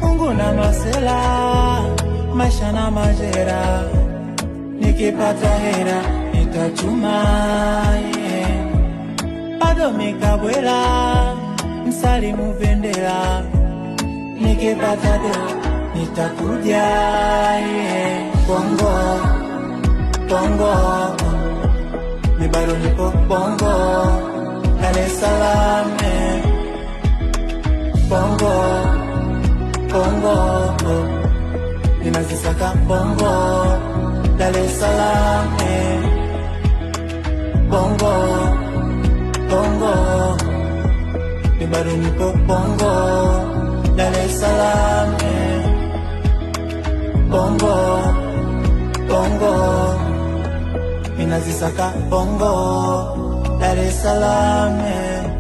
Mungu na masela, maisha na majera. Nikipata hera nitachuma, yeah. Bado mikabwela, msalimu bendera. Nikipata do nitakuja, yeah. Bongo, bongo, mi bado nipo bongo, Dar es Salaam, yeah. Bongo, bongo, ninazisaka bongo, Dar es Salaam, yeah. Bongo, bongo, mi bado nipo bongo, Dar es Salaam, yeah. Bongo, bongo, ninazisaka bongo, Dar es Salaam, yeah.